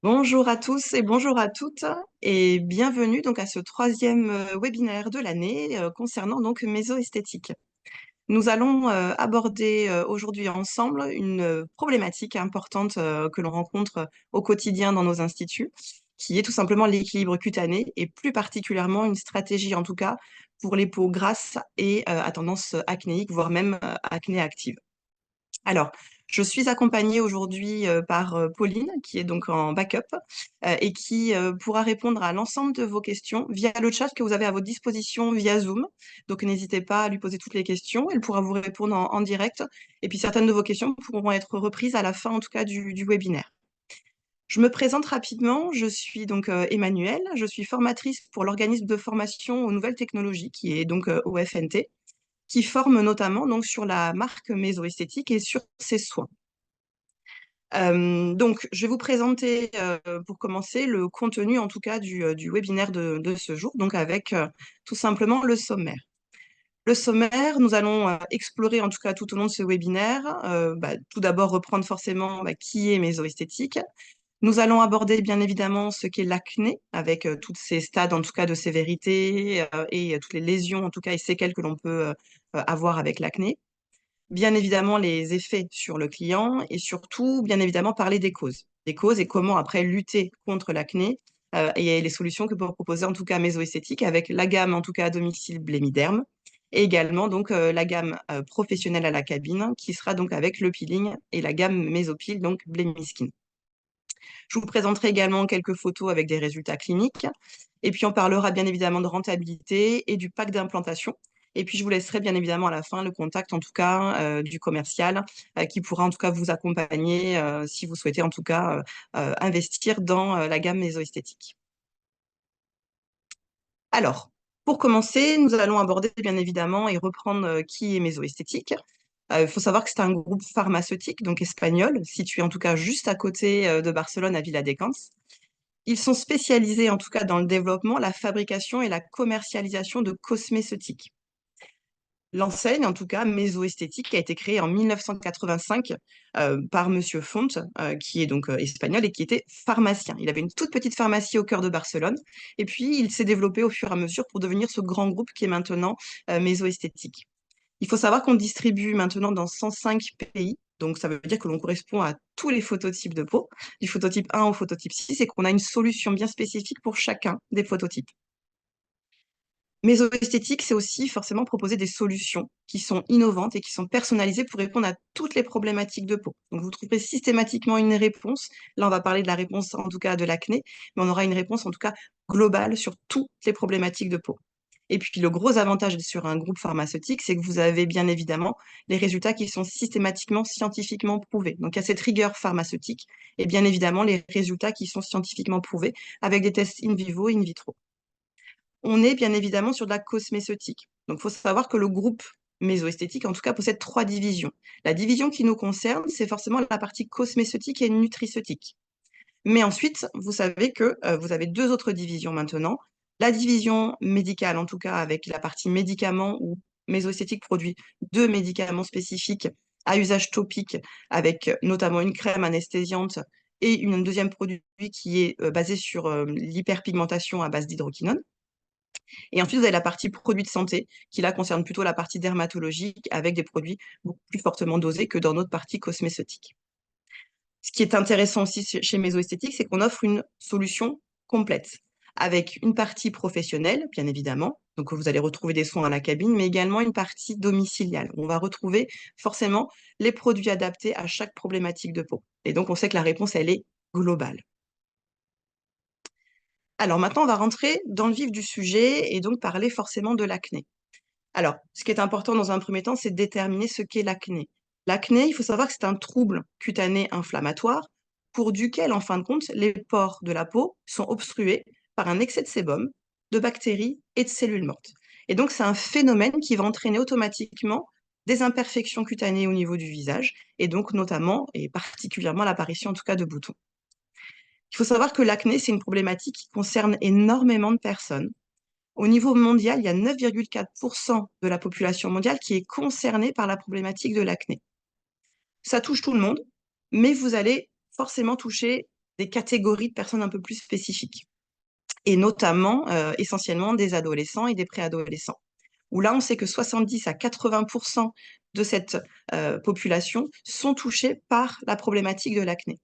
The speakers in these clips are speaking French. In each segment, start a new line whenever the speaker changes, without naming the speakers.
Bonjour à tous et bonjour à toutes et bienvenue donc à ce troisième webinaire de l'année concernant donc mésoesthétique. Nous allons aborder aujourd'hui ensemble une problématique importante que l'on rencontre au quotidien dans nos instituts, qui est tout simplement l'équilibre cutané et plus particulièrement une stratégie en tout cas pour les peaux grasses et à tendance acnéique, voire même acné active. Alors, je suis accompagnée aujourd'hui par Pauline, qui est donc en backup et qui pourra répondre à l'ensemble de vos questions via le chat que vous avez à votre disposition via Zoom. Donc, n'hésitez pas à lui poser toutes les questions. Elle pourra vous répondre en direct. Et puis, certaines de vos questions pourront être reprises à la fin, en tout cas, du webinaire. Je me présente rapidement. Je suis donc Emmanuelle. Je suis formatrice pour l'organisme de formation aux nouvelles technologies, qui est donc OFNT, qui forme notamment donc sur la marque mésoesthétique et sur ses soins. Donc, je vais vous présenter, pour commencer, le contenu, en tout cas, du webinaire de ce jour, donc avec tout simplement le sommaire. Le sommaire, nous allons explorer, en tout cas, tout au long de ce webinaire, tout d'abord reprendre forcément qui est mésoesthétique. Nous allons aborder, bien évidemment, ce qu'est l'acné, avec tous ces stades, en tout cas, de sévérité et toutes les lésions, en tout cas, et séquelles que l'on peut avoir avec l'acné. Bien évidemment, les effets sur le client et surtout, bien évidemment, parler des causes. Des causes et comment après lutter contre l'acné et les solutions que peut proposer en tout cas Mésoesthétique avec la gamme en tout cas à domicile Blémiderm et également donc la gamme professionnelle à la cabine qui sera donc avec le peeling et la gamme Mésopile donc Blémiskin. Je vous présenterai également quelques photos avec des résultats cliniques. Et puis, on parlera bien évidemment de rentabilité et du pack d'implantation. Et puis, je vous laisserai bien évidemment à la fin le contact, en tout cas, du commercial qui pourra en tout cas vous accompagner si vous souhaitez en tout cas investir dans la gamme mésoesthétique. Alors, pour commencer, nous allons aborder bien évidemment et reprendre qui est mésoesthétique. Il faut savoir que c'est un groupe pharmaceutique, donc espagnol, situé en tout cas juste à côté de Barcelone, à Viladecans. Ils sont spécialisés, en tout cas, dans le développement, la fabrication et la commercialisation de cosmétiques. L'enseigne, en tout cas, Mésoesthétique, a été créée en 1985 par Monsieur Font, qui est donc espagnol et qui était pharmacien. Il avait une toute petite pharmacie au cœur de Barcelone. Et puis, il s'est développé au fur et à mesure pour devenir ce grand groupe qui est maintenant Mésoesthétique. Il faut savoir qu'on distribue maintenant dans 105 pays. Donc, ça veut dire que l'on correspond à tous les phototypes de peau, du phototype 1 au phototype 6, et qu'on a une solution bien spécifique pour chacun des phototypes. Mésoesthétique, c'est aussi forcément proposer des solutions qui sont innovantes et qui sont personnalisées pour répondre à toutes les problématiques de peau. Donc, vous trouverez systématiquement une réponse. Là, on va parler de la réponse, en tout cas, de l'acné, mais on aura une réponse, en tout cas, globale sur toutes les problématiques de peau. Et puis, le gros avantage sur un groupe pharmaceutique, c'est que vous avez bien évidemment les résultats qui sont systématiquement scientifiquement prouvés. Donc, il y a cette rigueur pharmaceutique et bien évidemment les résultats qui sont scientifiquement prouvés avec des tests in vivo et in vitro. On est bien évidemment sur de la cosméceutique. Donc, il faut savoir que le groupe mésoesthétique, en tout cas, possède trois divisions. La division qui nous concerne, c'est forcément la partie cosméceutique et nutriceutique. Mais ensuite, vous savez que vous avez deux autres divisions maintenant. La division médicale, en tout cas, avec la partie médicaments où mésoesthétique produit deux médicaments spécifiques à usage topique, avec notamment une crème anesthésiante et un deuxième produit qui est basé sur l'hyperpigmentation à base d'hydroquinone. Et ensuite, vous avez la partie produits de santé, qui là concerne plutôt la partie dermatologique avec des produits beaucoup plus fortement dosés que dans notre partie cosméceutique. Ce qui est intéressant aussi chez Mésoesthétique, c'est qu'on offre une solution complète, avec une partie professionnelle, bien évidemment, donc vous allez retrouver des soins à la cabine, mais également une partie domiciliale. On va retrouver forcément les produits adaptés à chaque problématique de peau. Et donc, on sait que la réponse, elle est globale. Alors maintenant, on va rentrer dans le vif du sujet et donc parler forcément de l'acné. Alors, ce qui est important dans un premier temps, c'est de déterminer ce qu'est l'acné. L'acné, il faut savoir que c'est un trouble cutané inflammatoire pour duquel, en fin de compte, les pores de la peau sont obstrués par un excès de sébum, de bactéries et de cellules mortes. Et donc, c'est un phénomène qui va entraîner automatiquement des imperfections cutanées au niveau du visage, et donc notamment et particulièrement l'apparition en tout cas de boutons. Il faut savoir que l'acné, c'est une problématique qui concerne énormément de personnes. Au niveau mondial, il y a 9,4% de la population mondiale qui est concernée par la problématique de l'acné. Ça touche tout le monde, mais vous allez forcément toucher des catégories de personnes un peu plus spécifiques, et notamment, essentiellement des adolescents et des préadolescents, où là, on sait que 70 à 80% de cette population sont touchés par la problématique de l'acné.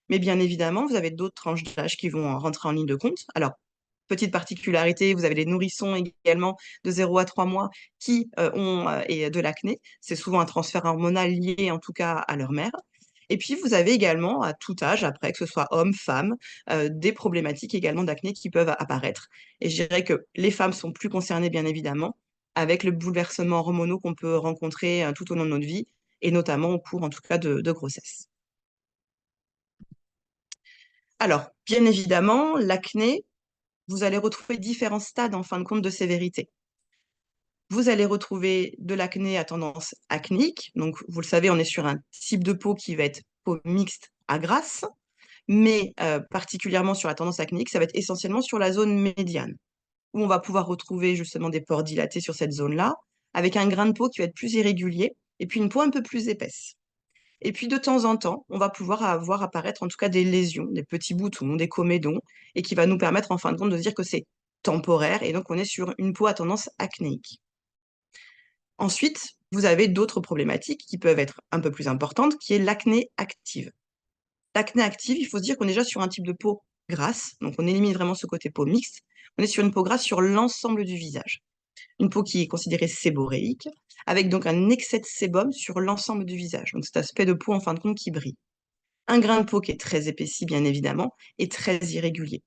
Mais bien évidemment, vous avez d'autres tranches d'âge qui vont rentrer en ligne de compte. Alors, petite particularité, vous avez les nourrissons également de 0 à 3 mois qui ont de l'acné. C'est souvent un transfert hormonal lié en tout cas à leur mère. Et puis, vous avez également à tout âge, après, que ce soit homme, femme, des problématiques également d'acné qui peuvent apparaître. Et je dirais que les femmes sont plus concernées, bien évidemment, avec le bouleversement hormonaux qu'on peut rencontrer tout au long de notre vie, et notamment au cours, en tout cas, de grossesse. Alors, bien évidemment, l'acné, vous allez retrouver différents stades en fin de compte de sévérité. Vous allez retrouver de l'acné à tendance acnéique. Donc, vous le savez, on est sur un type de peau qui va être peau mixte à grasse, mais particulièrement sur la tendance acnéique, ça va être essentiellement sur la zone médiane, où on va pouvoir retrouver justement des pores dilatés sur cette zone-là, avec un grain de peau qui va être plus irrégulier, et puis une peau un peu plus épaisse. Et puis de temps en temps, on va pouvoir avoir apparaître en tout cas des lésions, des petits boutons, des comédons, et qui va nous permettre en fin de compte de se dire que c'est temporaire, et donc on est sur une peau à tendance acnéique. Ensuite, vous avez d'autres problématiques qui peuvent être un peu plus importantes, qui est l'acné active. L'acné active, il faut se dire qu'on est déjà sur un type de peau grasse, donc on élimine vraiment ce côté peau mixte. On est sur une peau grasse sur l'ensemble du visage. Une peau qui est considérée séboréique, avec donc un excès de sébum sur l'ensemble du visage. Donc cet aspect de peau en fin de compte qui brille. Un grain de peau qui est très épaissi, bien évidemment, et très irrégulier.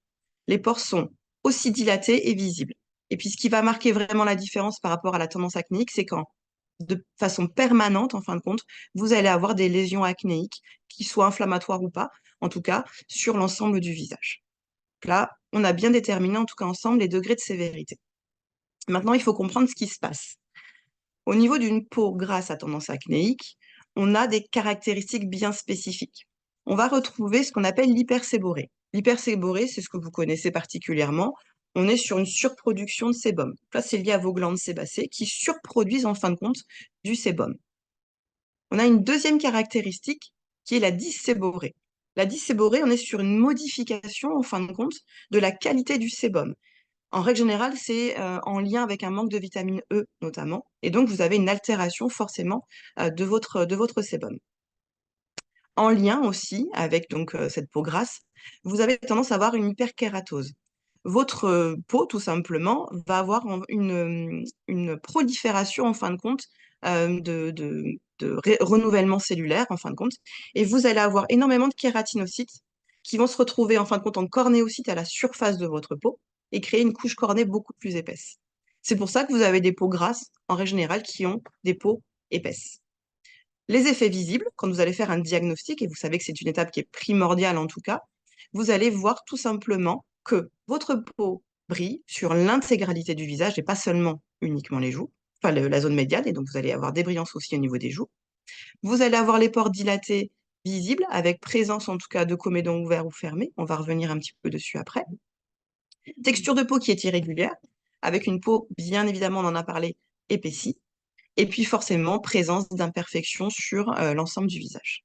Les pores sont aussi dilatés et visibles. Et puis, ce qui va marquer vraiment la différence par rapport à la tendance acnéique, c'est quand, de façon permanente, en fin de compte, vous allez avoir des lésions acnéiques, qui soient inflammatoires ou pas, en tout cas, sur l'ensemble du visage. Là, on a bien déterminé, en tout cas ensemble, les degrés de sévérité. Maintenant, il faut comprendre ce qui se passe. Au niveau d'une peau grasse à tendance acnéique, on a des caractéristiques bien spécifiques. On va retrouver ce qu'on appelle l'hyperséborrhée. L'hyperséborrhée, c'est ce que vous connaissez particulièrement. On est sur une surproduction de sébum. Là, c'est lié à vos glandes sébacées qui surproduisent en fin de compte du sébum. On a une deuxième caractéristique qui est la dysséborrhée. La dysséborrhée, on est sur une modification en fin de compte de la qualité du sébum. En règle générale, c'est en lien avec un manque de vitamine E notamment, et donc vous avez une altération forcément de votre sébum. En lien aussi avec donc cette peau grasse, vous avez tendance à avoir une hyperkératose. Votre peau, tout simplement, va avoir une prolifération en fin de compte de renouvellement cellulaire en fin de compte, et vous allez avoir énormément de kératinocytes qui vont se retrouver en fin de compte en cornéocytes à la surface de votre peau et créer une couche cornée beaucoup plus épaisse. C'est pour ça que vous avez des peaux grasses, en règle générale, qui ont des peaux épaisses. Les effets visibles, quand vous allez faire un diagnostic, et vous savez que c'est une étape qui est primordiale en tout cas, vous allez voir tout simplement que votre peau brille sur l'intégralité du visage et pas seulement uniquement les joues, enfin la zone médiane, et donc vous allez avoir des brillances aussi au niveau des joues. Vous allez avoir les pores dilatés visibles, avec présence en tout cas de comédons ouverts ou fermés. On va revenir un petit peu dessus après. Texture de peau qui est irrégulière, avec une peau, bien évidemment, on en a parlé, épaissie. Et puis forcément, présence d'imperfections sur l'ensemble du visage.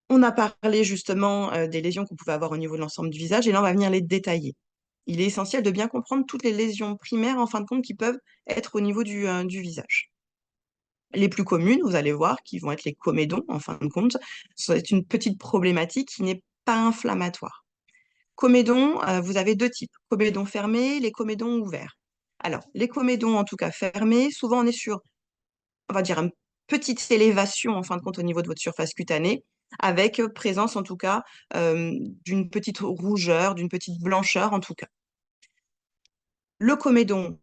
On a parlé justement des lésions qu'on pouvait avoir au niveau de l'ensemble du visage, et là, on va venir les détailler. Il est essentiel de bien comprendre toutes les lésions primaires, en fin de compte, qui peuvent être au niveau du visage. Les plus communes, vous allez voir, qui vont être les comédons, en fin de compte. C'est une petite problématique qui n'est pas inflammatoire. Comédons, vous avez deux types, comédons fermés, les comédons ouverts. Alors, les comédons, en tout cas fermés, souvent on est sur, on va dire, une petite élévation, en fin de compte, au niveau de votre surface cutanée, avec présence, en tout cas, d'une petite rougeur, d'une petite blancheur, en tout cas. Le comédon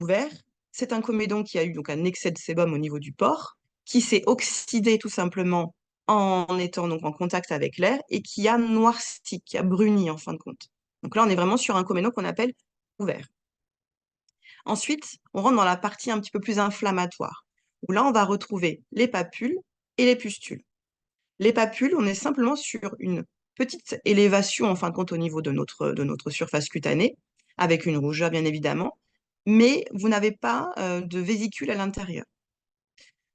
ouvert, c'est un comédon qui a eu donc un excès de sébum au niveau du pore, qui s'est oxydé tout simplement en étant donc en contact avec l'air et qui a noirci, qui a bruni en fin de compte. Donc là, on est vraiment sur un comédon qu'on appelle ouvert. Ensuite, on rentre dans la partie un petit peu plus inflammatoire, où là, on va retrouver les papules et les pustules. Les papules, on est simplement sur une petite élévation, en fin de compte, au niveau de notre surface cutanée, avec une rougeur, bien évidemment, mais vous n'avez pas de vésicule à l'intérieur.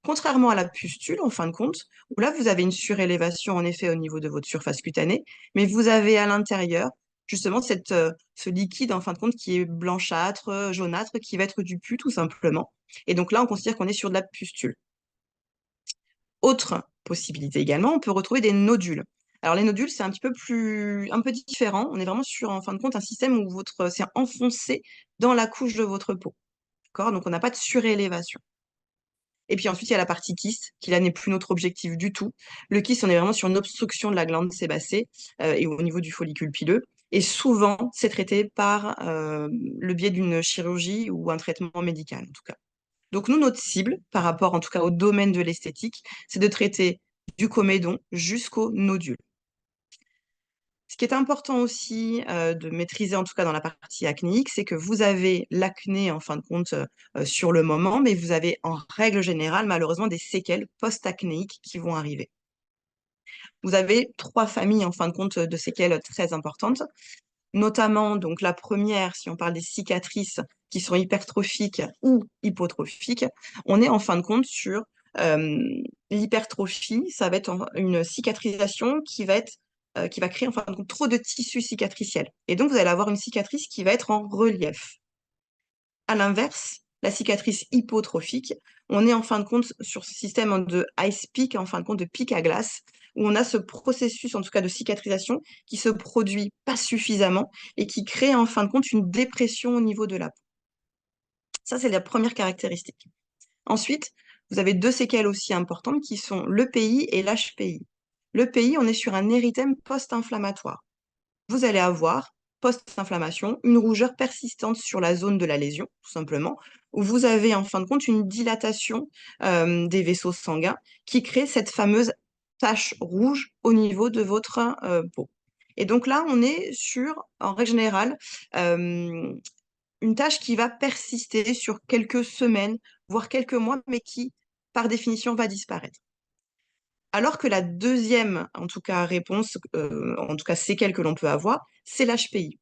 Contrairement à la pustule, en fin de compte, où là, vous avez une surélévation, en effet, au niveau de votre surface cutanée, mais vous avez à l'intérieur, justement, ce liquide, en fin de compte, qui est blanchâtre, jaunâtre, qui va être du pus, tout simplement. Et donc là, on considère qu'on est sur de la pustule. Autre possibilité également, on peut retrouver des nodules. Alors les nodules, c'est un peu différent. On est vraiment sur, en fin de compte, un système où c'est enfoncé dans la couche de votre peau. D'accord? Donc on n'a pas de surélévation. Et puis ensuite, il y a la partie kyste, qui là n'est plus notre objectif du tout. Le kyste, on est vraiment sur une obstruction de la glande sébacée et au niveau du follicule pileux. Et souvent, c'est traité par le biais d'une chirurgie ou un traitement médical, en tout cas. Donc nous, notre cible, par rapport en tout cas au domaine de l'esthétique, c'est de traiter du comédon jusqu'au nodule. Ce qui est important aussi de maîtriser, en tout cas dans la partie acnéique, c'est que vous avez l'acné en fin de compte sur le moment, mais vous avez en règle générale malheureusement des séquelles post-acnéiques qui vont arriver. Vous avez trois familles en fin de compte de séquelles très importantes, notamment donc la première, si on parle des cicatrices qui sont hypertrophiques ou hypotrophiques, on est en fin de compte sur l'hypertrophie, ça va être une cicatrisation qui va créer en fin de compte trop de tissu cicatriciel. Et donc vous allez avoir une cicatrice qui va être en relief. À l'inverse, la cicatrice hypotrophique, on est en fin de compte sur ce système de ice pick, en fin de compte de pic à glace, où on a ce processus, en tout cas de cicatrisation, qui se produit pas suffisamment et qui crée en fin de compte une dépression au niveau de la peau. Ça, c'est la première caractéristique. Ensuite, vous avez deux séquelles aussi importantes qui sont l'EPI et l'HPI. L'EPI, on est sur un érythème post-inflammatoire. Vous allez avoir, post-inflammation, une rougeur persistante sur la zone de la lésion, tout simplement, où vous avez en fin de compte une dilatation des vaisseaux sanguins qui crée cette fameuse tache rouge au niveau de votre peau. Et donc là, on est sur, en règle générale, une tâche qui va persister sur quelques semaines, voire quelques mois, mais qui, par définition, va disparaître. Alors que la deuxième, en tout cas, réponse, en tout cas séquelle que l'on peut avoir, c'est l'HPI.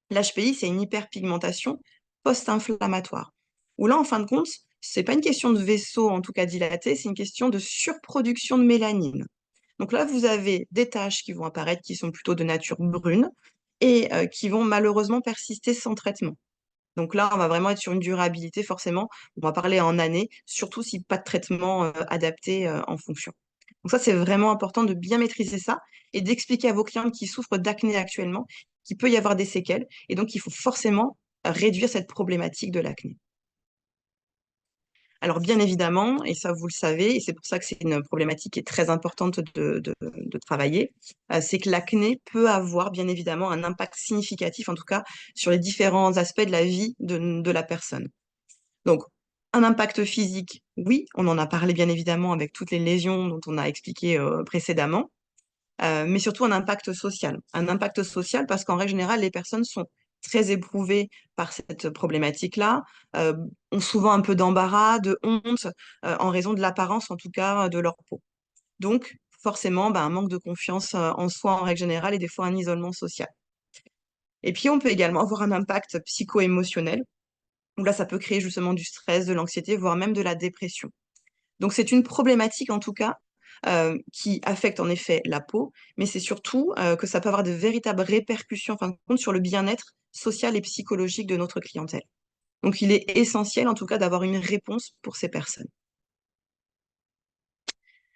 L'HPI, c'est une hyperpigmentation post-inflammatoire. Où là, en fin de compte, c'est pas une question de vaisseau, en tout cas dilaté, c'est une question de surproduction de mélanine. Donc là, vous avez des taches qui vont apparaître qui sont plutôt de nature brune et qui vont malheureusement persister sans traitement. Donc là, on va vraiment être sur une durabilité, forcément, on va parler en années, surtout si pas de traitement adapté en fonction. Donc ça, c'est vraiment important de bien maîtriser ça et d'expliquer à vos clients qui souffrent d'acné actuellement qu'il peut y avoir des séquelles et donc il faut forcément réduire cette problématique de l'acné. Alors bien évidemment, et ça vous le savez, et c'est pour ça que c'est une problématique qui est très importante de travailler, c'est que l'acné peut avoir bien évidemment un impact significatif, en tout cas sur les différents aspects de la vie de la personne. Donc, un impact physique, oui, on en a parlé bien évidemment avec toutes les lésions dont on a expliqué précédemment, mais surtout un impact social. Un impact social parce qu'en règle générale, les personnes sont très éprouvées par cette problématique-là, ont souvent un peu d'embarras, de honte, en raison de l'apparence, en tout cas, de leur peau. Donc, forcément, un manque de confiance en soi en règle générale et des fois un isolement social. Et puis, on peut également avoir un impact psycho-émotionnel, où là, ça peut créer justement du stress, de l'anxiété, voire même de la dépression. Donc c'est une problématique en tout cas qui affecte en effet la peau, mais c'est surtout que ça peut avoir de véritables répercussions en fin de compte sur le bien-être social et psychologique de notre clientèle. Donc il est essentiel en tout cas d'avoir une réponse pour ces personnes.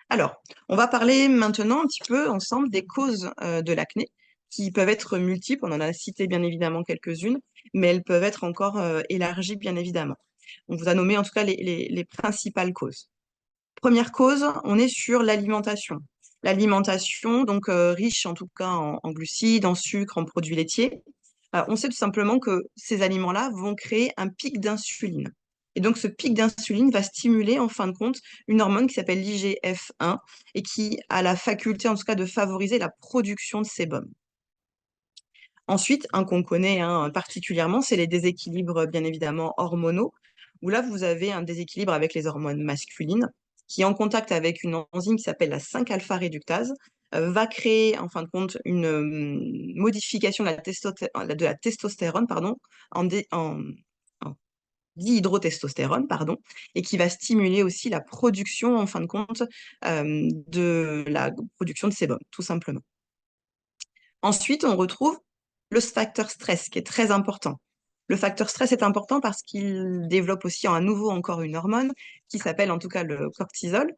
Alors, on va parler maintenant un petit peu ensemble des causes de l'acné qui peuvent être multiples. On en a cité bien évidemment quelques-unes, mais elles peuvent être encore élargies bien évidemment. On vous a nommé en tout cas les principales causes. Première cause, on est sur l'alimentation. L'alimentation, donc riche en tout cas en glucides, en sucre, en produits laitiers. On sait tout simplement que ces aliments-là vont créer un pic d'insuline. Et donc ce pic d'insuline va stimuler en fin de compte une hormone qui s'appelle l'IGF-1 et qui a la faculté en tout cas de favoriser la production de sébum. Ensuite, un qu'on connaît particulièrement, c'est les déséquilibres bien évidemment hormonaux, où là vous avez un déséquilibre avec les hormones masculines qui, en contact avec une enzyme qui s'appelle la 5-alpha réductase, va créer en fin de compte une modification de la testostérone pardon, en, dihydrotestostérone, pardon, et qui va stimuler aussi la production, en fin de compte, de la production de sébum, tout simplement. Ensuite, on retrouve le facteur stress, qui est très important. Le facteur stress est important parce qu'il développe aussi à nouveau encore une hormone qui s'appelle en tout cas le cortisol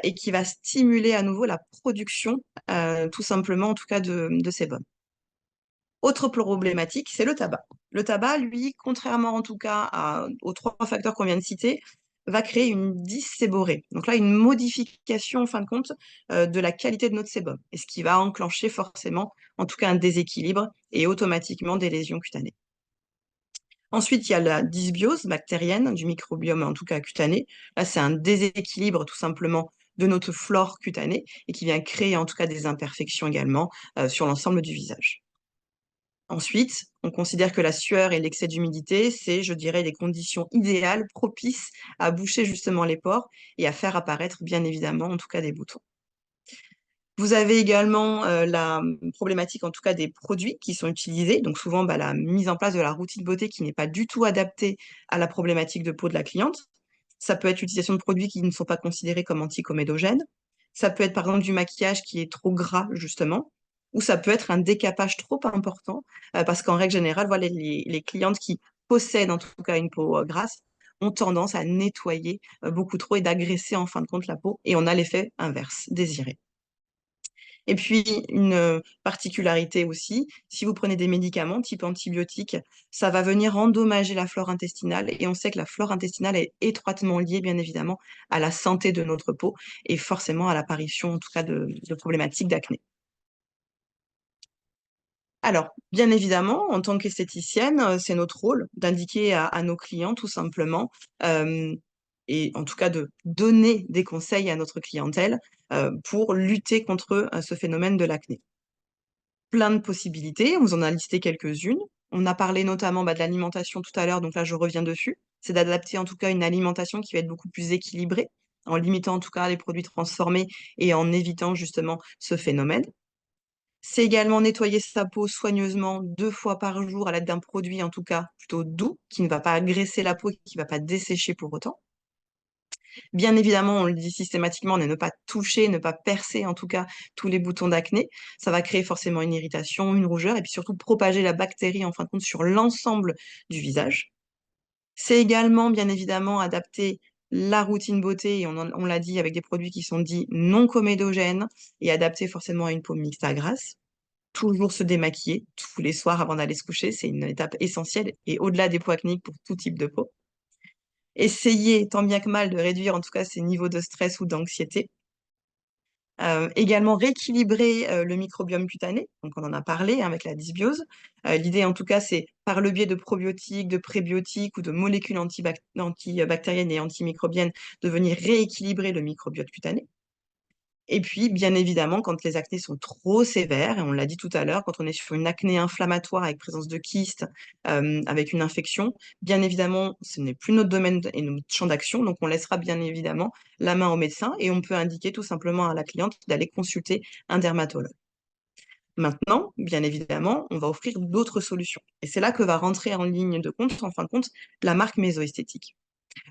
et qui va stimuler à nouveau la production, tout simplement en tout cas de sébum. Autre problématique, c'est le tabac. Le tabac, lui, contrairement en tout cas aux trois facteurs qu'on vient de citer, va créer une dysséborrhée. Donc là, une modification, en fin de compte, de la qualité de notre sébum. Et ce qui va enclencher forcément, en tout cas, un déséquilibre et automatiquement des lésions cutanées. Ensuite, il y a la dysbiose bactérienne du microbiome, en tout cas cutané. Là, c'est un déséquilibre tout simplement de notre flore cutanée et qui vient créer en tout cas des imperfections également sur l'ensemble du visage. Ensuite, on considère que la sueur et l'excès d'humidité, c'est, je dirais, les conditions idéales propices à boucher justement les pores et à faire apparaître, bien évidemment, en tout cas des boutons. Vous avez également la problématique, en tout cas, des produits qui sont utilisés. Donc souvent, la mise en place de la routine beauté qui n'est pas du tout adaptée à la problématique de peau de la cliente. Ça peut être l'utilisation de produits qui ne sont pas considérés comme anticomédogènes. Ça peut être, par exemple, du maquillage qui est trop gras, justement. Ou ça peut être un décapage trop important, parce qu'en règle générale, voilà, les clientes qui possèdent en tout cas une peau grasse ont tendance à nettoyer beaucoup trop et d'agresser en fin de compte la peau. Et on a l'effet inverse, désiré. Et puis, une particularité aussi, si vous prenez des médicaments type antibiotiques, ça va venir endommager la flore intestinale. Et on sait que la flore intestinale est étroitement liée, bien évidemment, à la santé de notre peau et forcément à l'apparition, en tout cas, de problématiques d'acné. Alors, bien évidemment, en tant qu'esthéticienne, c'est notre rôle d'indiquer à nos clients tout simplement, hem et en tout cas de donner des conseils à notre clientèle, pour lutter contre, ce phénomène de l'acné. Plein de possibilités, on vous en a listé quelques-unes. On a parlé notamment, de l'alimentation tout à l'heure, donc là je reviens dessus. C'est d'adapter en tout cas une alimentation qui va être beaucoup plus équilibrée, en limitant en tout cas les produits transformés et en évitant justement ce phénomène. C'est également nettoyer sa peau soigneusement 2 fois par jour à l'aide d'un produit, en tout cas, plutôt doux, qui ne va pas agresser la peau et qui ne va pas dessécher pour autant. Bien évidemment, on le dit systématiquement, ne pas toucher, ne pas percer, en tout cas, tous les boutons d'acné. Ça va créer forcément une irritation, une rougeur et puis surtout propager la bactérie, en fin de compte, sur l'ensemble du visage. C'est également, bien évidemment, adapter la routine beauté et on l'a dit avec des produits qui sont dits non comédogènes et adaptés forcément à une peau mixte à grasse. Toujours se démaquiller tous les soirs avant d'aller se coucher, c'est une étape essentielle et au-delà des peaux acnéiques pour tout type de peau. Essayer tant bien que mal de réduire en tout cas ces niveaux de stress ou d'anxiété. Également rééquilibrer, le microbiome cutané, donc on en a parlé, hein, avec la dysbiose. L'idée en tout cas, c'est par le biais de probiotiques, de prébiotiques ou de molécules antibactériennes et antimicrobiennes, de venir rééquilibrer le microbiote cutané. Et puis, bien évidemment, quand les acnés sont trop sévères, et on l'a dit tout à l'heure, quand on est sur une acné inflammatoire avec présence de kystes, avec une infection, bien évidemment, ce n'est plus notre domaine et notre champ d'action, donc on laissera bien évidemment la main au médecin et on peut indiquer tout simplement à la cliente d'aller consulter un dermatologue. Maintenant, bien évidemment, on va offrir d'autres solutions et c'est là que va rentrer en ligne de compte, en fin de compte, la marque Mésoesthétique.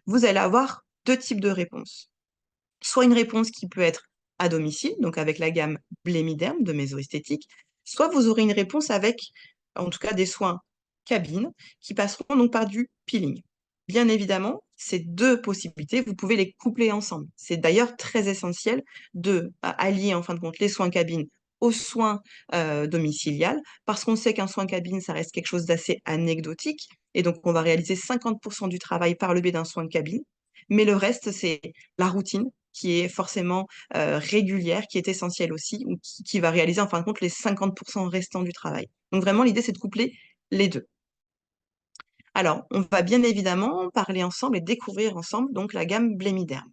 Vous allez avoir 2 types de réponses. Soit une réponse qui peut être à domicile, donc avec la gamme Blémiderm de Mésoesthétique, soit vous aurez une réponse avec, en tout cas, des soins cabine qui passeront donc par du peeling. Bien évidemment, ces 2 possibilités, vous pouvez les coupler ensemble. C'est d'ailleurs très essentiel de allier, en fin de compte, les soins cabine aux soins domiciliales, parce qu'on sait qu'un soin cabine, ça reste quelque chose d'assez anecdotique, et donc on va réaliser 50% du travail par le biais d'un soin de cabine, mais le reste, c'est la routine qui est forcément, régulière, qui est essentielle aussi, ou qui va réaliser en fin de compte les 50% restants du travail. Donc vraiment l'idée c'est de coupler les 2. Alors, on va bien évidemment parler ensemble et découvrir ensemble donc la gamme Blémiderm.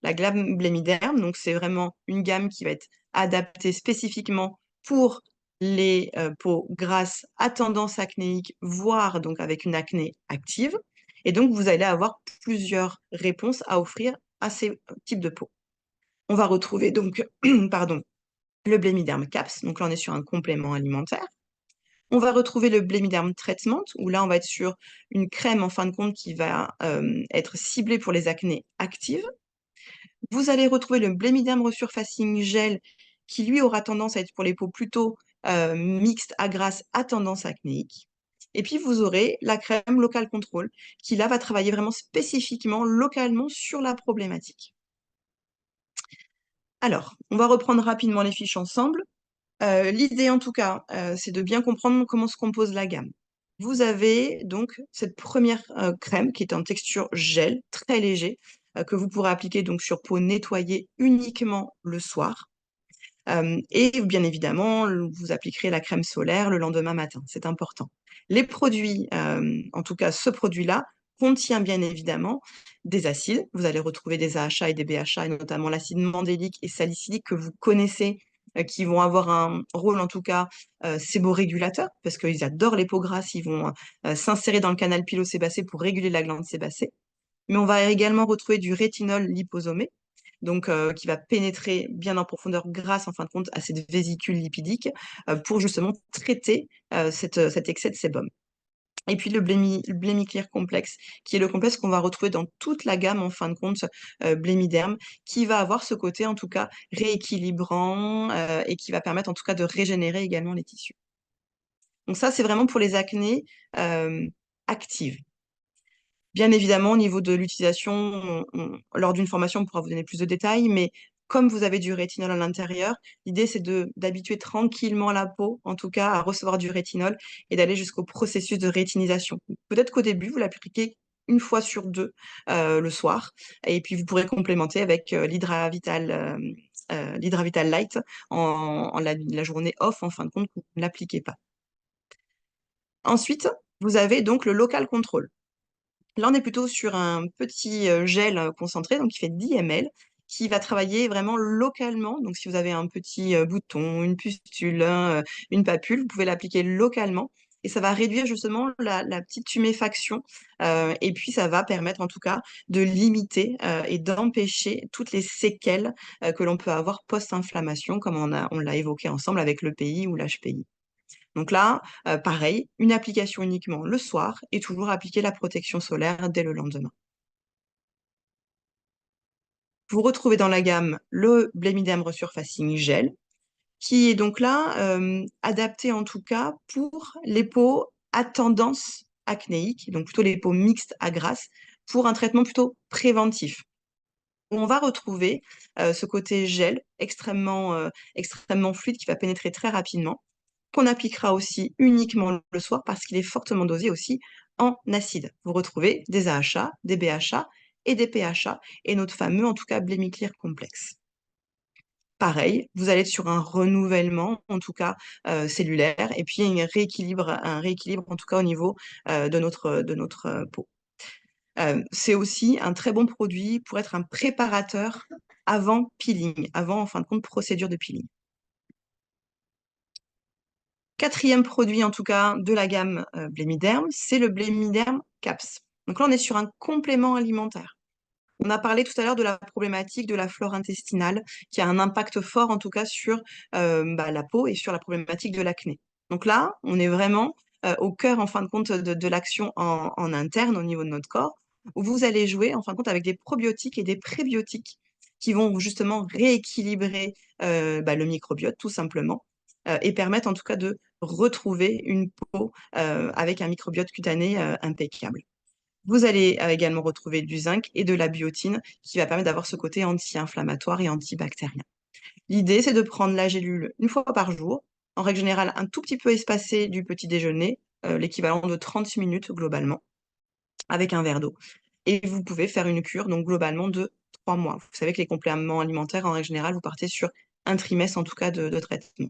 La gamme Blémiderm, donc c'est vraiment une gamme qui va être adaptée spécifiquement pour les, peaux grasses à tendance acnéique, voire donc avec une acné active et donc vous allez avoir plusieurs réponses à offrir à ces types de peau. On va retrouver donc, pardon, le Blémiderm Caps, donc là on est sur un complément alimentaire. On va retrouver le Blemiderm Treatment, où là, on va être sur une crème, en fin de compte, qui va être ciblée pour les acnés actives. Vous allez retrouver le Blemiderm Resurfacing Gel, qui lui aura tendance à être pour les peaux plutôt mixtes à grasses à tendance acnéique. Et puis, vous aurez la crème Local Control, qui là va travailler vraiment spécifiquement, localement sur la problématique. Alors, on va reprendre rapidement les fiches ensemble. L'idée, en tout cas, c'est de bien comprendre comment se compose la gamme. Vous avez donc cette première crème qui est en texture gel, très léger, que vous pourrez appliquer donc sur peau nettoyée uniquement le soir. Et bien évidemment, vous appliquerez la crème solaire le lendemain matin, c'est important. Les produits, en tout cas ce produit-là, contient bien évidemment des acides. Vous allez retrouver des AHA et des BHA, et notamment l'acide mandélique et salicylique que vous connaissez, qui vont avoir un rôle en tout cas séborégulateur, parce qu'ils adorent les peaux grasses, ils vont s'insérer dans le canal pilosébacé pour réguler la glande sébacée. Mais on va également retrouver du rétinol liposomé, donc qui va pénétrer bien en profondeur grâce, en fin de compte, à cette vésicule lipidique pour justement traiter cet excès de sébum. Et puis le Blémiclear complexe, qui est le complexe qu'on va retrouver dans toute la gamme, en fin de compte, Blémiderm, qui va avoir ce côté, en tout cas, rééquilibrant et qui va permettre, en tout cas, de régénérer également les tissus. Donc ça, c'est vraiment pour les acnés actives. Bien évidemment, au niveau de l'utilisation, lors d'une formation, on pourra vous donner plus de détails, mais comme vous avez du rétinol à l'intérieur, l'idée c'est d'habituer tranquillement la peau, en tout cas, à recevoir du rétinol et d'aller jusqu'au processus de rétinisation. Peut-être qu'au début, vous l'appliquez une fois sur deux le soir, et puis vous pourrez complémenter avec l'Hydravital Light en la journée off, en fin de compte, que vous ne l'appliquez pas. Ensuite, vous avez donc le Local Control. Là, on est plutôt sur un petit gel concentré, donc qui fait 10 ml, qui va travailler vraiment localement. Donc, si vous avez un petit bouton, une pustule, une papule, vous pouvez l'appliquer localement. Et ça va réduire justement la petite tuméfaction. Et puis, ça va permettre en tout cas de limiter et d'empêcher toutes les séquelles que l'on peut avoir post-inflammation, comme on l'a évoqué ensemble avec le l'EPI ou l'HPI. Donc là, pareil, une application uniquement le soir et toujours appliquer la protection solaire dès le lendemain. Vous retrouvez dans la gamme le Blémiderm Resurfacing Gel, qui est donc là, adapté en tout cas pour les peaux à tendance acnéique, donc plutôt les peaux mixtes à grasses, pour un traitement plutôt préventif. On va retrouver ce côté gel extrêmement fluide qui va pénétrer très rapidement, qu'on appliquera aussi uniquement le soir parce qu'il est fortement dosé aussi en acide. Vous retrouvez des AHA, des BHA et des PHA et notre fameux, en tout cas, Blémiclear complexe. Pareil, vous allez être sur un renouvellement, en tout cas cellulaire, et puis un rééquilibre, en tout cas au niveau de notre peau. C'est aussi un très bon produit pour être un préparateur avant peeling, avant, en fin de compte, procédure de peeling. Quatrième produit, en tout cas, de la gamme Blémiderm, c'est le Blémiderm Caps. Donc là, on est sur un complément alimentaire. On a parlé tout à l'heure de la problématique de la flore intestinale, qui a un impact fort, en tout cas, sur la peau et sur la problématique de l'acné. Donc là, on est vraiment au cœur, en fin de compte, de l'action en interne, au niveau de notre corps, où vous allez jouer, en fin de compte, avec des probiotiques et des prébiotiques qui vont justement rééquilibrer le microbiote, tout simplement, et permettre, en tout cas, de retrouver une peau avec un microbiote cutané impeccable. Vous allez également retrouver du zinc et de la biotine qui va permettre d'avoir ce côté anti-inflammatoire et antibactérien. L'idée, c'est de prendre la gélule une fois par jour, en règle générale un tout petit peu espacé du petit déjeuner, l'équivalent de 30 minutes globalement, avec un verre d'eau. Et vous pouvez faire une cure, donc globalement de 3 mois. Vous savez que les compléments alimentaires, en règle générale, vous partez sur un trimestre en tout cas de traitement.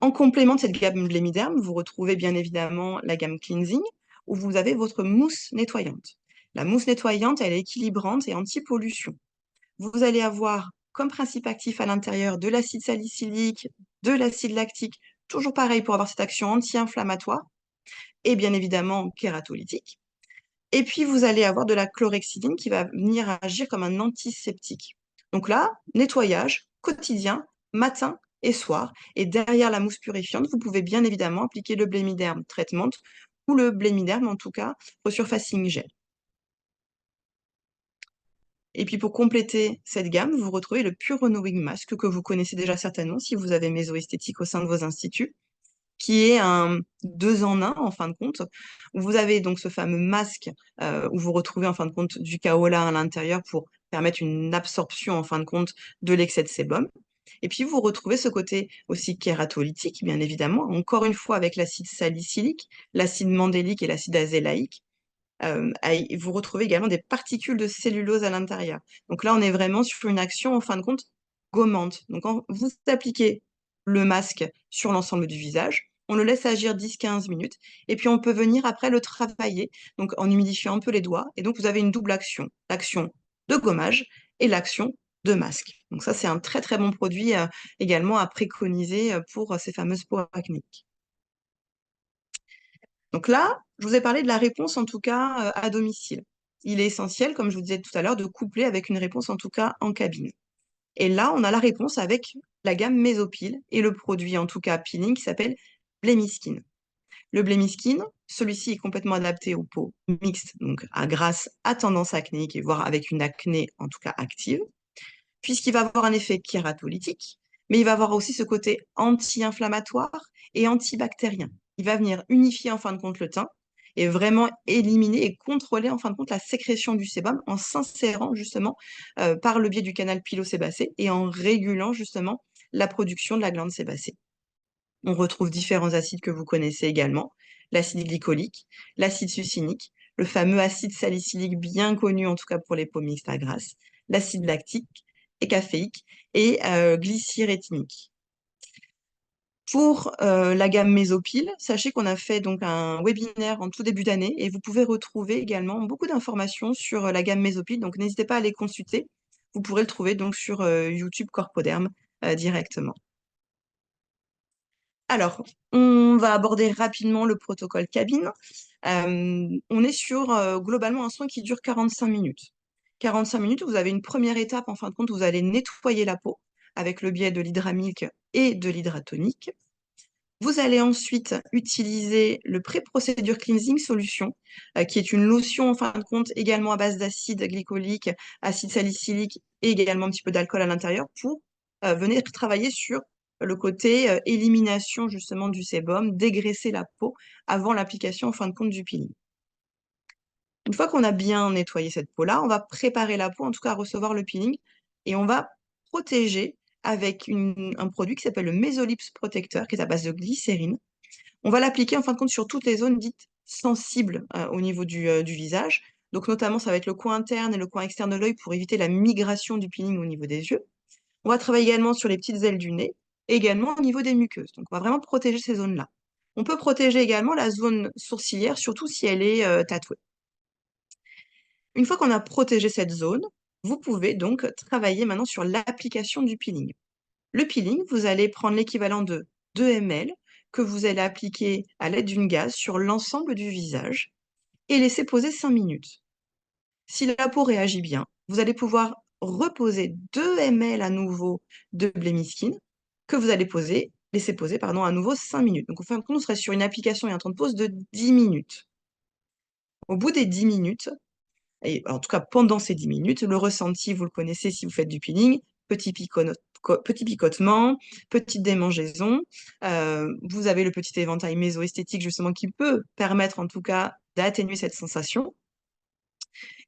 En complément de cette gamme Blémiderm, vous retrouvez bien évidemment la gamme Cleansing, où vous avez votre mousse nettoyante. La mousse nettoyante, elle est équilibrante et anti-pollution. Vous allez avoir comme principe actif à l'intérieur de l'acide salicylique, de l'acide lactique, toujours pareil pour avoir cette action anti-inflammatoire, et bien évidemment kératolytique. Et puis vous allez avoir de la chlorhexidine qui va venir agir comme un antiseptique. Donc là, nettoyage quotidien, matin et soir. Et derrière la mousse purifiante, vous pouvez bien évidemment appliquer le Blemiderm Treatment ou le Blemiderm, en tout cas, Resurfacing Gel. Et puis pour compléter cette gamme, vous retrouvez le Pure Renewing Mask que vous connaissez déjà certainement si vous avez méso-esthétique au sein de vos instituts, qui est un 2 en 1 en fin de compte, où vous avez donc ce fameux masque où vous retrouvez en fin de compte du kaolin à l'intérieur pour permettre une absorption en fin de compte de l'excès de sébum. Et puis vous retrouvez ce côté aussi kératolytique, bien évidemment, encore une fois avec l'acide salicylique, l'acide mandélique et l'acide azélaïque. Vous retrouvez également des particules de cellulose à l'intérieur. Donc là, on est vraiment sur une action, en fin de compte, gommante. Donc quand vous appliquez le masque sur l'ensemble du visage, on le laisse agir 10-15 minutes, et puis on peut venir après le travailler, donc en humidifiant un peu les doigts, et donc vous avez une double action, l'action de gommage et l'action de masque. Donc ça, c'est un très très bon produit également à préconiser pour ces fameuses peaux acnéiques. Donc là, je vous ai parlé de la réponse, en tout cas, à domicile. Il est essentiel, comme je vous disais tout à l'heure, de coupler avec une réponse, en tout cas, en cabine. Et là, on a la réponse avec la gamme Mesopil et le produit, en tout cas, peeling, qui s'appelle Blemiskin. Le Blemiskin, celui-ci est complètement adapté aux peaux mixtes, donc à grasse, à tendance acnéique, et voire avec une acné, en tout cas, active, puisqu'il va avoir un effet kératolytique, mais il va avoir aussi ce côté anti-inflammatoire et antibactérien. Il va venir unifier en fin de compte le teint et vraiment éliminer et contrôler en fin de compte la sécrétion du sébum en s'insérant justement par le biais du canal pilosébacé et en régulant justement la production de la glande sébacée. On retrouve différents acides que vous connaissez également, l'acide glycolique, l'acide succinique, le fameux acide salicylique bien connu en tout cas pour les peaux mixtes à grasse, l'acide lactique et caféique et glycyrrétinique. Pour la gamme Mesopil, sachez qu'on a fait donc un webinaire en tout début d'année et vous pouvez retrouver également beaucoup d'informations sur la gamme Mesopil, donc n'hésitez pas à les consulter. Vous pourrez le trouver donc sur YouTube Corpoderm directement. Alors, on va aborder rapidement le protocole cabine. On est sur globalement un soin qui dure 45 minutes. 45 minutes, vous avez une première étape, en fin de compte, vous allez nettoyer la peau avec le biais de l'hydramilk et de l'hydratonique. Vous allez ensuite utiliser le pré-procédure cleansing solution, qui est une lotion en fin de compte également à base d'acide glycolique, acide salicylique et également un petit peu d'alcool à l'intérieur pour venir travailler sur le côté élimination justement du sébum, dégraisser la peau avant l'application en fin de compte du peeling. Une fois qu'on a bien nettoyé cette peau-là, on va préparer la peau en tout cas à recevoir le peeling et on va protéger avec un produit qui s'appelle le Mesolips Protecteur, qui est à base de glycérine. On va l'appliquer en fin de compte sur toutes les zones dites sensibles au niveau du visage. Donc notamment, ça va être le coin interne et le coin externe de l'œil pour éviter la migration du peeling au niveau des yeux. On va travailler également sur les petites ailes du nez et également au niveau des muqueuses. Donc on va vraiment protéger ces zones-là. On peut protéger également la zone sourcilière, surtout si elle est tatouée. Une fois qu'on a protégé cette zone, vous pouvez donc travailler maintenant sur l'application du peeling. Le peeling, vous allez prendre l'équivalent de 2 ml que vous allez appliquer à l'aide d'une gaze sur l'ensemble du visage et laisser poser 5 minutes. Si la peau réagit bien, vous allez pouvoir reposer 2 ml à nouveau de Blemiskin que vous allez laisser poser à nouveau 5 minutes. Donc, en fin de compte, on serait sur une application et un temps de pause de 10 minutes. Au bout des 10 minutes, et en tout cas pendant ces 10 minutes, le ressenti, vous le connaissez si vous faites du peeling, petit picotement, petite démangeaison. Vous avez le petit éventail méso-esthétique justement qui peut permettre en tout cas d'atténuer cette sensation.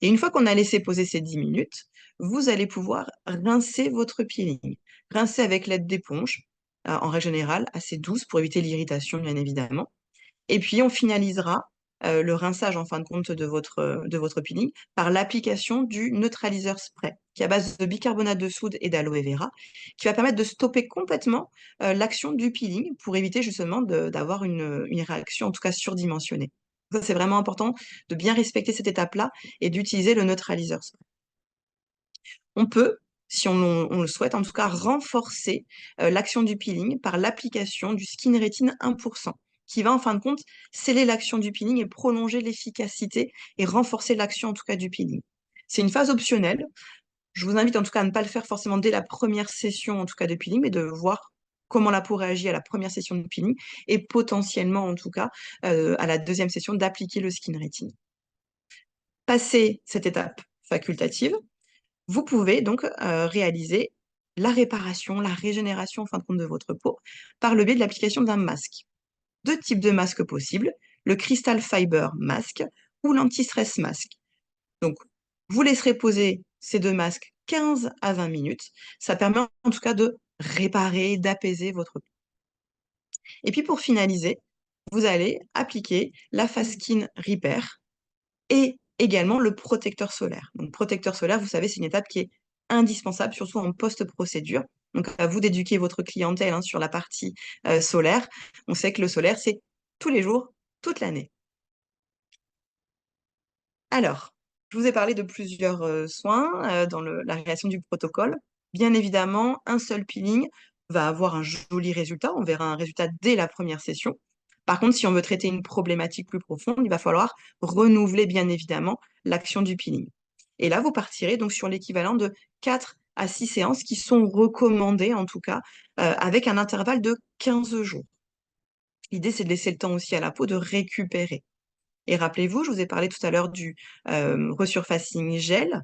Et une fois qu'on a laissé poser ces 10 minutes, vous allez pouvoir rincer votre peeling. Rincer avec l'aide d'éponge, en règle générale, assez douce pour éviter l'irritation bien évidemment. Et puis, on finalisera le rinçage en fin de compte de votre peeling par l'application du neutraliseur spray, qui est à base de bicarbonate de soude et d'aloe vera, qui va permettre de stopper complètement l'action du peeling pour éviter justement d'avoir une réaction en tout cas surdimensionnée. Ça, c'est vraiment important de bien respecter cette étape-là et d'utiliser le neutraliseur spray. On peut, si on le souhaite, en tout cas renforcer l'action du peeling par l'application du Skin Retin 1%, qui va en fin de compte sceller l'action du peeling et prolonger l'efficacité et renforcer l'action en tout cas du peeling. C'est une phase optionnelle. Je vous invite en tout cas à ne pas le faire forcément dès la première session en tout cas de peeling, mais de voir comment la peau réagit à la première session de peeling et potentiellement, en tout cas, à la deuxième session, d'appliquer le skin rétine. Passé cette étape facultative, vous pouvez donc réaliser la réparation, la régénération en fin de compte de votre peau par le biais de l'application d'un masque. Deux types de masques possibles, le Crystal Fiber Mask ou l'Anti-Stress Mask. Donc, vous laisserez poser ces deux masques 15 à 20 minutes. Ça permet en tout cas de réparer, d'apaiser votre peau. Et puis pour finaliser, vous allez appliquer la Fast Skin Repair et également le protecteur solaire. Donc, protecteur solaire, vous savez, c'est une étape qui est indispensable, surtout en post-procédure. Donc, à vous d'éduquer votre clientèle sur la partie solaire. On sait que le solaire, c'est tous les jours, toute l'année. Alors, je vous ai parlé de plusieurs soins dans la réalisation du protocole. Bien évidemment, un seul peeling va avoir un joli résultat. On verra un résultat dès la première session. Par contre, si on veut traiter une problématique plus profonde, il va falloir renouveler bien évidemment l'action du peeling. Et là, vous partirez donc sur l'équivalent de 4 à 6 séances qui sont recommandées en tout cas avec un intervalle de 15 jours. L'idée, c'est de laisser le temps aussi à la peau de récupérer. Et rappelez-vous, je vous ai parlé tout à l'heure du resurfacing gel.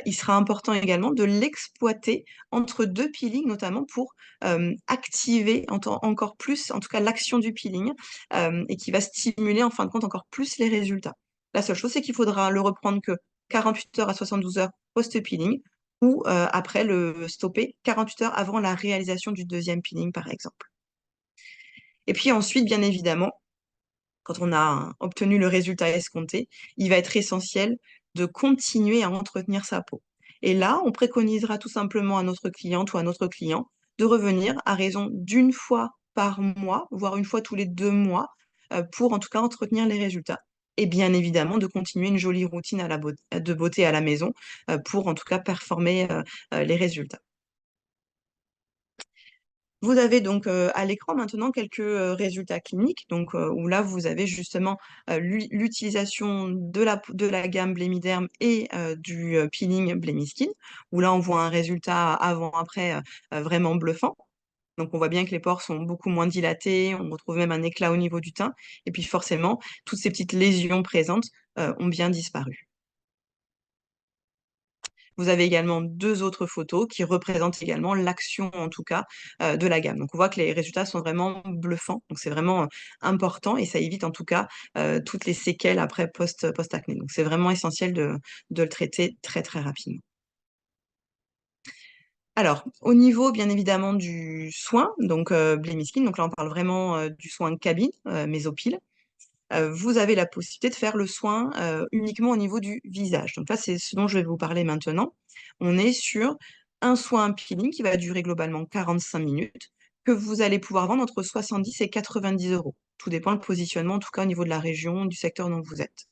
Il sera important également de l'exploiter entre deux peelings, notamment pour activer encore plus, en tout cas l'action du peeling, et qui va stimuler en fin de compte encore plus les résultats. La seule chose, c'est qu'il faudra le reprendre que 48 heures à 72 heures post-peeling ou après le stopper 48 heures avant la réalisation du deuxième peeling, par exemple. Et puis ensuite, bien évidemment, quand on a obtenu le résultat escompté, il va être essentiel de continuer à entretenir sa peau. Et là, on préconisera tout simplement à notre cliente ou à notre client de revenir à raison d'une fois par mois, voire une fois tous les 2 mois, pour en tout cas entretenir les résultats. Et bien évidemment, de continuer une jolie routine de beauté à la maison pour en tout cas performer les résultats. Vous avez donc à l'écran maintenant quelques résultats cliniques, donc où là vous avez justement l'utilisation de la gamme Blémiderm et du peeling Blémiskin, où là on voit un résultat avant-après vraiment bluffant. Donc on voit bien que les pores sont beaucoup moins dilatés, on retrouve même un éclat au niveau du teint, et puis forcément toutes ces petites lésions présentes ont bien disparu. Vous avez également 2 autres photos qui représentent également l'action, en tout cas, de la gamme. Donc on voit que les résultats sont vraiment bluffants, donc c'est vraiment, important et ça évite en tout cas, toutes les séquelles après post-acné. Donc c'est vraiment essentiel de le traiter très, très rapidement. Alors, au niveau bien évidemment du soin, donc Blemi donc là on parle vraiment, du soin cabine, mésopile. Vous avez la possibilité de faire le soin, uniquement au niveau du visage. Donc là, c'est ce dont je vais vous parler maintenant. On est sur un soin peeling qui va durer globalement 45 minutes, que vous allez pouvoir vendre entre 70 et 90 €. Tout dépend le positionnement, en tout cas au niveau de la région, du secteur dont vous êtes.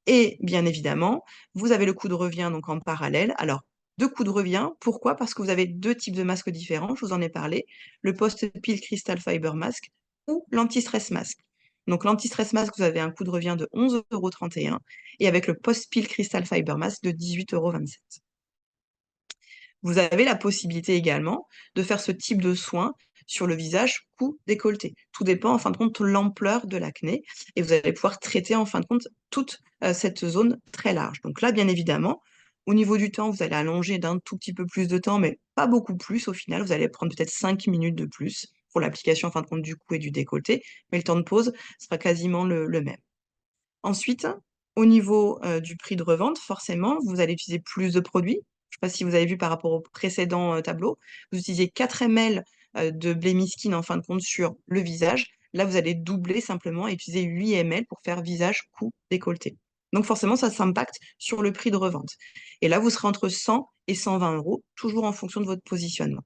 Et bien évidemment, vous avez le coût de revient donc en parallèle. Alors, 2 coûts de revient, pourquoi? Parce que vous avez 2 types de masques différents, je vous en ai parlé, le Post-Peel Crystal Fiber Mask ou l'Anti-Stress Mask. Donc l'Anti-Stress Mask, vous avez un coût de revient de 11,31 € et avec le Post-Peel Crystal Fiber Mask de 18,27 €. Vous avez la possibilité également de faire ce type de soin sur le visage cou décolleté. Tout dépend en fin de compte de l'ampleur de l'acné et vous allez pouvoir traiter en fin de compte toute, cette zone très large. Donc là, bien évidemment, au niveau du temps, vous allez allonger d'un tout petit peu plus de temps, mais pas beaucoup plus au final. Vous allez prendre peut-être 5 minutes de plus pour l'application en fin de compte du cou et du décolleté, mais le temps de pause sera quasiment le même. Ensuite, au niveau, du prix de revente, forcément, vous allez utiliser plus de produits. Je ne sais pas si vous avez vu par rapport au précédent, tableau. Vous utilisez 4 ml, de Blemi en fin de compte sur le visage. Là, vous allez doubler simplement et utiliser 8 ml pour faire visage, cou, décolleté. Donc forcément, ça s'impacte sur le prix de revente. Et là, vous serez entre 100 et 120 €, toujours en fonction de votre positionnement.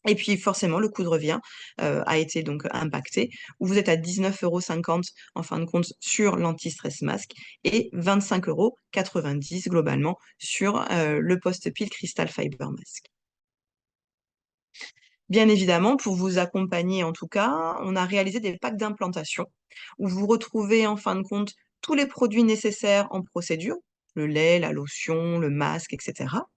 Et puis forcément, le coût de revient, a été donc impacté, où vous êtes à 19,50 € en fin de compte sur l'anti-stress mask et 25,90 € globalement sur, le post-peel Crystal Fiber Mask. Bien évidemment, pour vous accompagner en tout cas, on a réalisé des packs d'implantation où vous retrouvez en fin de compte tous les produits nécessaires en procédure, le lait, la lotion, le masque et cetera.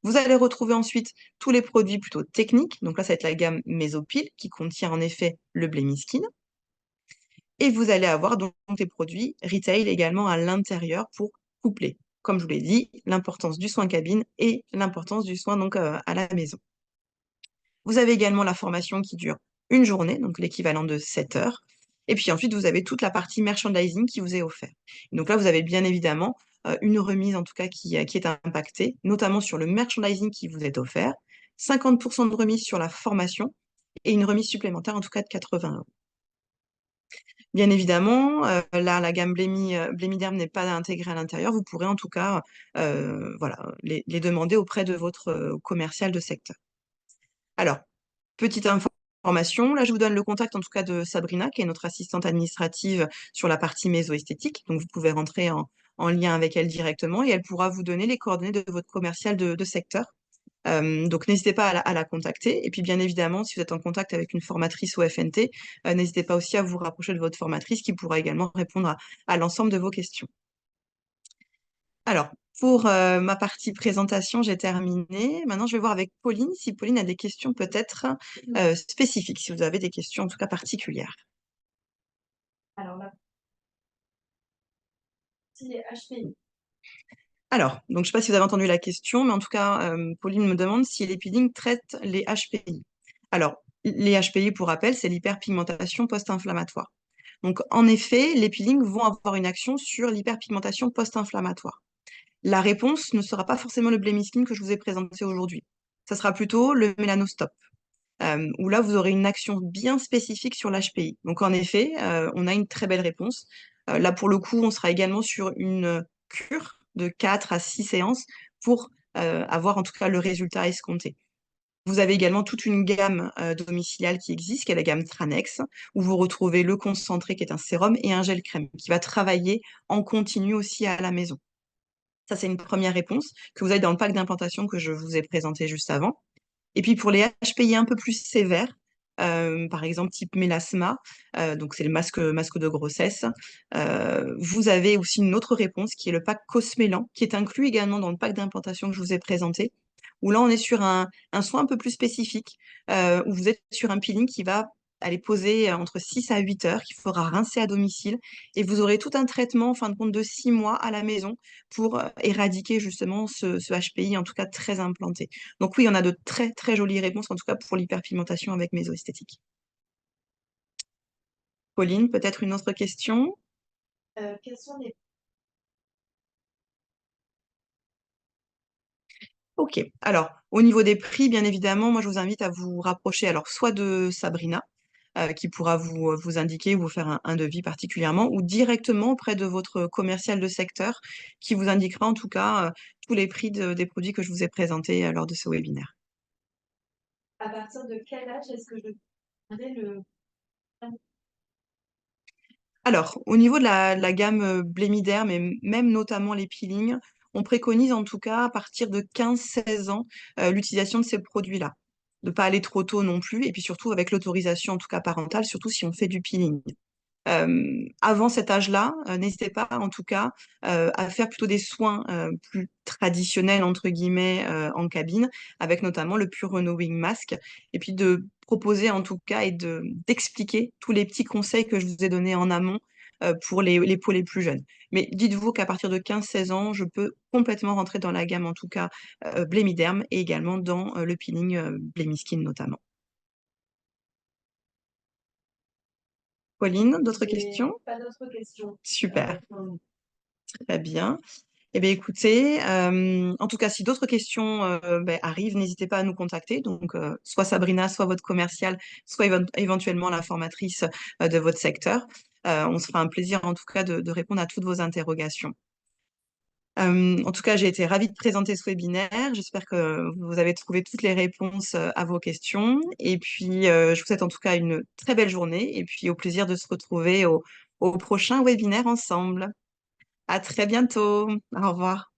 Vous allez retrouver ensuite tous les produits plutôt techniques. Donc là, ça va être la gamme Mesopil qui contient en effet le Blemi Skin. Et vous allez avoir donc des produits retail également à l'intérieur pour coupler, comme je vous l'ai dit, l'importance du soin cabine et l'importance du soin donc à la maison. Vous avez également la formation qui dure une journée, donc l'équivalent de 7 heures. Et puis ensuite, vous avez toute la partie merchandising qui vous est offerte. Donc là, vous avez bien évidemment une remise en tout cas qui est impactée, notamment sur le merchandising qui vous est offert, 50% de remise sur la formation et une remise supplémentaire en tout cas de 80 €. Bien évidemment, là, la gamme Blémiderm n'est pas intégrée à l'intérieur. Vous pourrez en tout cas voilà, les demander auprès de votre commercial de secteur. Alors, petite information, là je vous donne le contact en tout cas de Sabrina, qui est notre assistante administrative sur la partie méso-esthétique. Donc vous pouvez rentrer en lien avec elle directement et elle pourra vous donner les coordonnées de votre commercial de secteur. Donc n'hésitez pas à la contacter. Et puis bien évidemment, si vous êtes en contact avec une formatrice au FNT, n'hésitez pas aussi à vous rapprocher de votre formatrice qui pourra également répondre à l'ensemble de vos questions. Alors, pour ma partie présentation, j'ai terminé. Maintenant, je vais voir avec Pauline si Pauline a des questions peut-être spécifiques, si vous avez des questions en tout cas particulières. Alors, la partie HPI. Alors, donc je ne sais pas si vous avez entendu la question, mais en tout cas, Pauline me demande si les peelings traitent les HPI. Alors, les HPI, pour rappel, c'est l'hyperpigmentation post-inflammatoire. Donc, en effet, les peelings vont avoir une action sur l'hyperpigmentation post-inflammatoire. La réponse ne sera pas forcément le Blemi Skin que je vous ai présenté aujourd'hui. Ça sera plutôt le Mélanostop, où là, vous aurez une action bien spécifique sur l'HPI. Donc, en effet, on a une très belle réponse. Là, pour le coup, on sera également sur une cure de 4 à 6 séances pour avoir en tout cas le résultat escompté. Vous avez également toute une gamme domiciliale qui existe, qui est la gamme Tranex, où vous retrouvez le concentré qui est un sérum et un gel crème qui va travailler en continu aussi à la maison. Ça, c'est une première réponse que vous avez dans le pack d'implantation que je vous ai présenté juste avant. Et puis pour les HPI un peu plus sévères, par exemple type mélasma, donc c'est le masque de grossesse, vous avez aussi une autre réponse qui est le pack Cosmélan, qui est inclus également dans le pack d'implantation que je vous ai présenté, où là on est sur un soin un peu plus spécifique, où vous êtes sur un peeling qui va aller poser entre 6 à 8 heures, qu'il faudra rincer à domicile, et vous aurez tout un traitement en fin de compte de 6 mois à la maison pour éradiquer justement ce HPI, en tout cas très implanté. Donc oui, on a de très très jolies réponses, en tout cas pour l'hyperpigmentation avec mésoesthétique. Pauline, peut-être une autre question? Quels sont les... Ok, alors au niveau des prix, bien évidemment, moi je vous invite à vous rapprocher alors soit de Sabrina, qui pourra vous indiquer ou vous faire un devis particulièrement, ou directement auprès de votre commercial de secteur, qui vous indiquera en tout cas tous les prix des produits que je vous ai présentés lors de ce webinaire. À partir de quel âge est-ce que je prendrai le... Alors, au niveau de la gamme Blémiderm et même notamment les peelings, on préconise en tout cas à partir de 15-16 ans l'utilisation de ces produits-là. De ne pas aller trop tôt non plus, et puis surtout avec l'autorisation en tout cas parentale, surtout si on fait du peeling. Avant cet âge-là, n'hésitez pas en tout cas à faire plutôt des soins plus traditionnels entre guillemets en cabine, avec notamment le Pure Renewing Mask, et puis de proposer en tout cas et d'expliquer tous les petits conseils que je vous ai donnés en amont pour les peaux les plus jeunes. Mais dites-vous qu'à partir de 15-16 ans, je peux complètement rentrer dans la gamme en tout cas Blémiderm et également dans le peeling Blémiskin notamment. Pauline, d'autres questions? Pas d'autres questions. Super. Très bien. Eh bien, écoutez, en tout cas, si d'autres questions arrivent, n'hésitez pas à nous contacter. Donc, soit Sabrina, soit votre commercial, soit éventuellement la formatrice de votre secteur. On se fera un plaisir, en tout cas, de répondre à toutes vos interrogations. En tout cas, j'ai été ravie de présenter ce webinaire. J'espère que vous avez trouvé toutes les réponses à vos questions. Et puis, je vous souhaite en tout cas une très belle journée. Et puis, au plaisir de se retrouver au prochain webinaire ensemble. À très bientôt. Au revoir.